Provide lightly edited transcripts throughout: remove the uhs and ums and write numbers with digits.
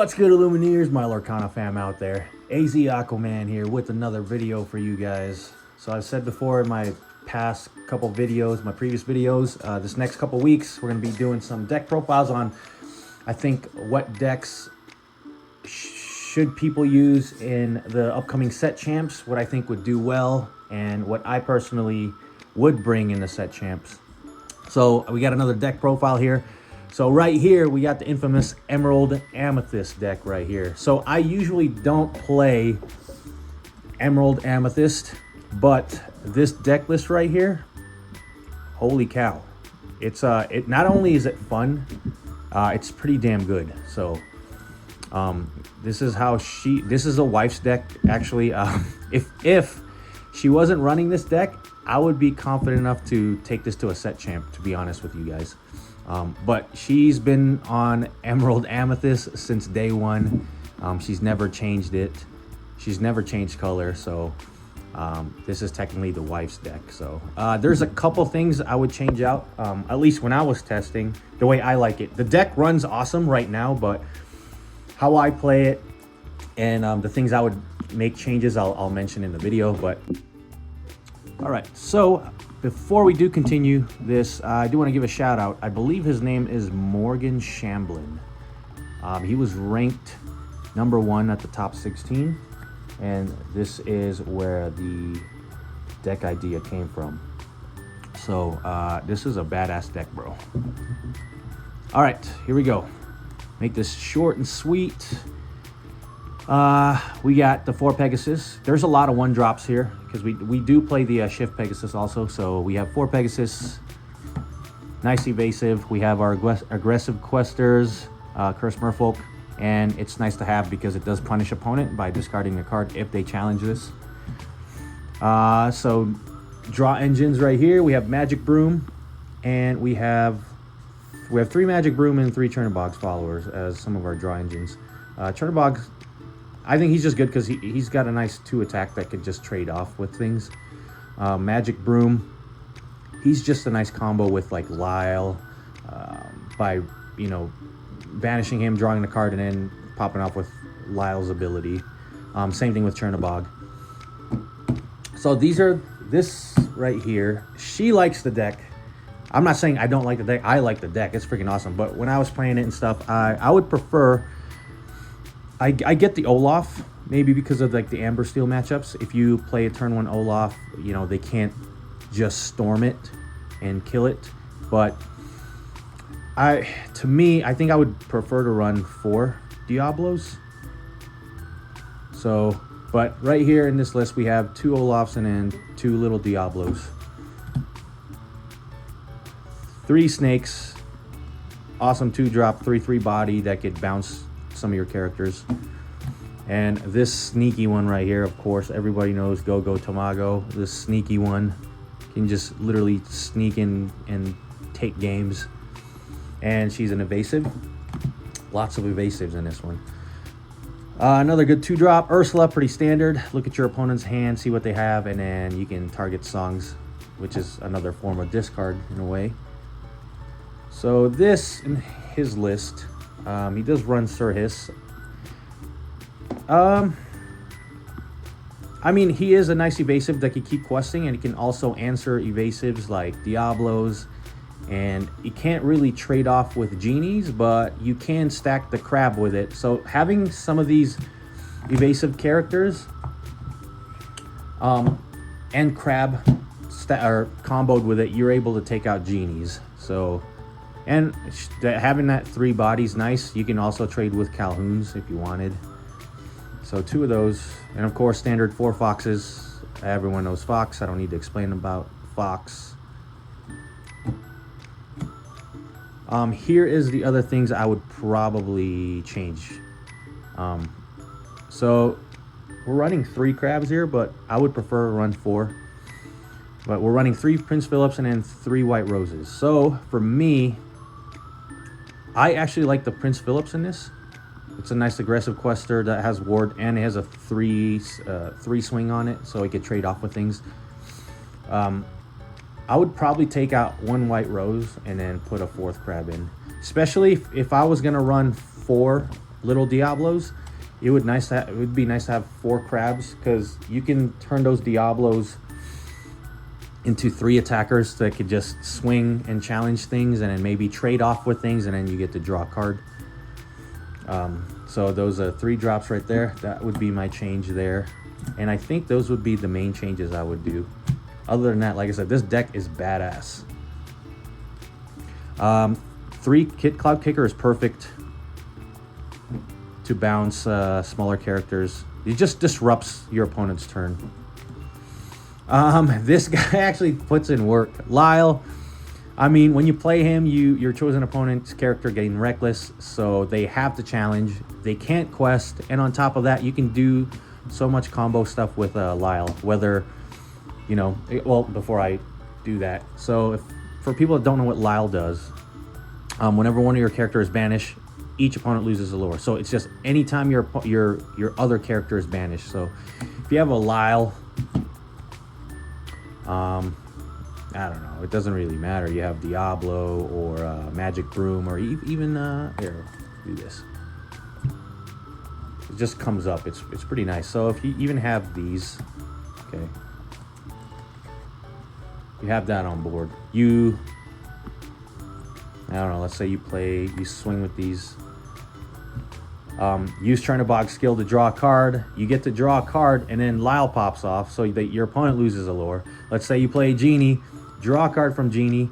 What's good, Illumineers? My Lorcana fam out there. AZ Aquaman here with another video for you guys. So I've said before in my past couple videos, my previous videos, this next couple weeks, we're going to be doing some deck profiles on, I think, what decks should people use in the upcoming set champs, what I think would do well, and what I personally would bring in the set champs. So we got another deck profile here. So right here, we got the infamous Emerald Amethyst deck right here. So I usually don't play Emerald Amethyst, but this deck list right here, holy cow. It's not only is it fun, it's pretty damn good. So this is a wife's deck actually. If she wasn't running this deck, I would be confident enough to take this to a set champ, to be honest with you guys. But she's been on Emerald Amethyst since day one. She's never changed it. She's never changed color. So this is technically the wife's deck. So there's a couple things I would change out, at least when I was testing, the way I like it. The deck runs awesome right now, but how I play it and the things I would make changes, I'll mention in the video. But all right, so before we do continue this, I do want to give a shout out. I believe his name is Morgan Shamblin. He was ranked #1 at the top 16, and this is where the deck idea came from. So this is a badass deck, bro. All right, here we go. Make this short and sweet. We got the 4 Pegasus. There's a lot of 1-drops here because we do play the Shift Pegasus also. So we have 4 Pegasus, nice evasive. We have our aggressive questers, Curse Merfolk, and it's nice to have because it does punish opponent by discarding a card if they challenge this. So draw engines right here. We have Magic Broom, and we have 3 Magic Broom and 3 Chernobog's followers as some of our draw engines. Chernobog, I think he's just good because he's got a nice 2 attack that could just trade off with things. Magic Broom, he's just a nice combo with like Lyle, by, you know, banishing him, drawing the card, and then popping off with Lyle's ability. Same thing with Chernobog. So this right here, she likes the deck. I'm not saying I don't like the deck. I like the deck. It's freaking awesome. But when I was playing it and stuff, I would prefer... I get the Olaf, maybe because of like the Amber Steel matchups. If you play a turn 1 Olaf, you know, they can't just storm it and kill it. But to me, I think I would prefer to run 4 Diablos. So, but right here in this list, we have 2 Olafs and then 2 little Diablos. 3 Snakes, awesome 2-drop, 3/3 body that could bounce some of your characters. And this sneaky one right here, of course, everybody knows Go Tamago. This sneaky one can just literally sneak in and take games. And she's an evasive. Lots of evasives in this one. Another good 2-drop, Ursula, pretty standard. Look at your opponent's hand, see what they have, and then you can target songs, which is another form of discard in a way. So this, in his list, he does run Sir Hiss. I mean, he is a nice evasive that can keep questing, and he can also answer evasives like Diablos. And you can't really trade off with genies, but you can stack the crab with it. So having some of these evasive characters and crab are comboed with it, you're able to take out genies. So, and having that 3 bodies nice. You can also trade with Calhouns if you wanted. So 2 of those, and of course standard 4 Foxes. Everyone knows Fox. I don't need to explain about Fox. Here is the other things I would probably change. So we're running 3 crabs here, but I would prefer to run 4. But we're running 3 Prince Philips and then 3 White Roses. So for me, I actually like the Prince Philips in this. It's a nice aggressive quester that has ward, and it has a 3 swing on it, so it could trade off with things. I would probably take out 1 White Rose and then put a 4th crab in. Especially if I was gonna run 4 little Diablos, it would be nice to have 4 crabs, because you can turn those Diablos into 3 attackers that could just swing and challenge things, and then maybe trade off with things, and then you get to draw a card. So those are 3 drops right there. That would be my change there, and I think those would be the main changes I would do. Other than that, like I said, this deck is badass. 3 Cloud Kicker is perfect to bounce smaller characters. It just disrupts your opponent's turn. This guy actually puts in work. Lyle, I mean, when you play him, your chosen opponent's character getting reckless, so they have to challenge. They can't quest, and on top of that, you can do so much combo stuff with Lyle. Whether, you know, well, before I do that, so for people that don't know what Lyle does, whenever one of your characters is banished, each opponent loses a lore. So it's just anytime your other character is banished. So if you have a Lyle, I don't know, it doesn't really matter. You have Diablo or Magic Broom, or even here, do this. It just comes up. It's pretty nice. So if you even have these, okay, you have that on board. I don't know, let's say you swing with these. Use Chernobog skill to draw a card. You get to draw a card, and then Lyle pops off, so that your opponent loses a lore. Let's say you play Genie, draw a card from Genie,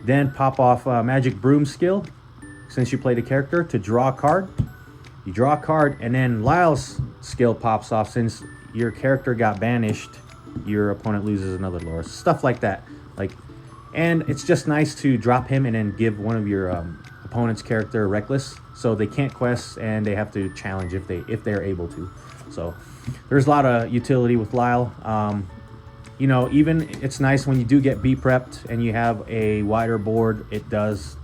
then pop off Magic Broom skill, since you played a character, to draw a card. You draw a card, and then Lyle's skill pops off. Since your character got banished, your opponent loses another lore. Stuff like that. And it's just nice to drop him and then give one of your opponent's character reckless, so they can't quest and they have to challenge if they're able to. So there's a lot of utility with Lyle. You know, even it's nice when you do get B-prepped and you have a wider board. It does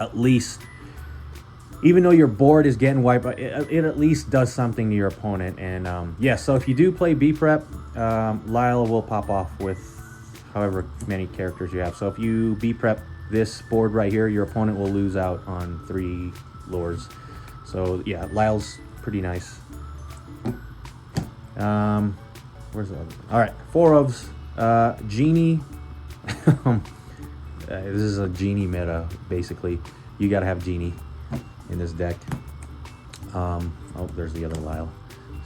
at least, even though your board is getting wiped, it at least does something to your opponent. And yeah, so if you do play B-prep, Lyle will pop off with however many characters you have. So if you B-prep this board right here, your opponent will lose out on 3 lures. So yeah, Lyle's pretty nice. Where's the other one? All right, 4 ofs. Genie. This is a Genie meta, basically. You gotta have Genie in this deck. Oh, there's the other Lyle.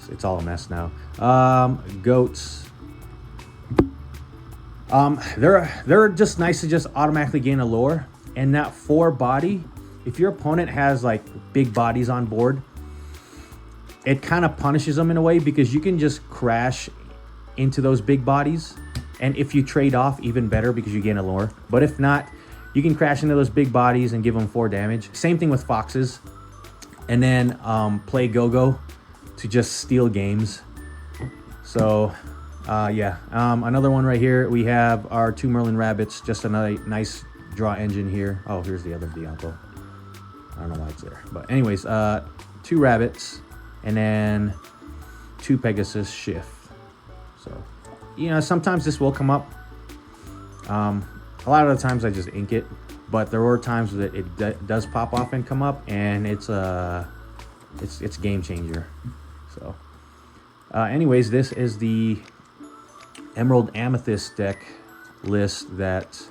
It's all a mess now. Goats. They're just nice to just automatically gain a lore. And that 4 body, if your opponent has like big bodies on board, it kind of punishes them in a way, because you can just crash into those big bodies. And if you trade off, even better, because you gain a lore. But if not, you can crash into those big bodies and give them 4 damage. Same thing with foxes. And then play Go-Go to just steal games. So yeah, another one right here. We have our 2 Merlin Rabbits, just another nice draw engine here. Oh, here's the other Diablo. I don't know why it's there. But anyways, 2 rabbits, and then 2 Pegasus Shift. So, you know, sometimes this will come up. A lot of the times I just ink it, but there were times that it does pop off and come up, and it's game changer. So, anyways, this is the Emerald Amethyst deck list that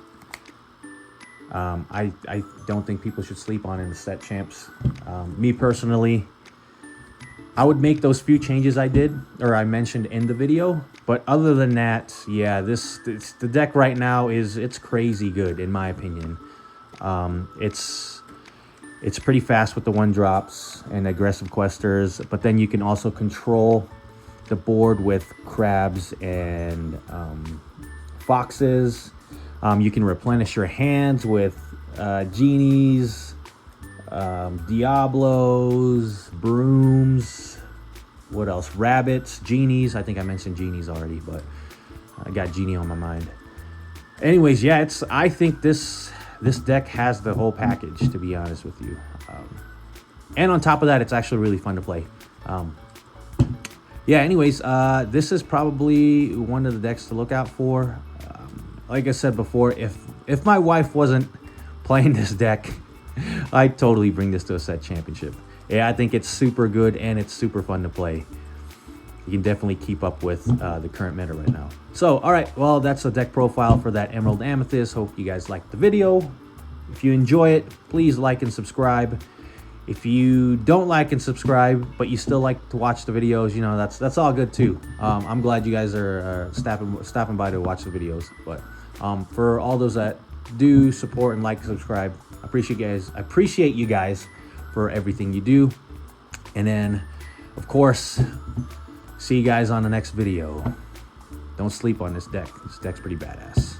I don't think people should sleep on in the set champs. Me personally, I would make those few changes I mentioned in the video, but other than that, yeah, the deck right now it's crazy good in my opinion. It's pretty fast with the 1-drops and aggressive questers, but then you can also control the board with crabs and foxes. You can replenish your hands with genies, Diablos, brooms, what else? Rabbits, genies. I think I mentioned genies already, but I got genie on my mind. Anyways, yeah, I think this deck has the whole package, to be honest with you. And on top of that, it's actually really fun to play. Yeah, anyways, this is probably one of the decks to look out for. Like I said before, if my wife wasn't playing this deck, I'd totally bring this to a set championship. yeah, I think it's super good and it's super fun to play. You can definitely keep up with the current meta right now. So, all right, well, that's the deck profile for that Emerald Amethyst. Hope you guys liked the video. If you enjoy it, please like and subscribe. If you don't like and subscribe, but you still like to watch the videos, you know, that's all good too. I'm glad you guys are stopping by to watch the videos. But for all those that do support and like and subscribe, I appreciate you guys for everything you do. And then, of course, see you guys on the next video. Don't sleep on this deck. This deck's pretty badass.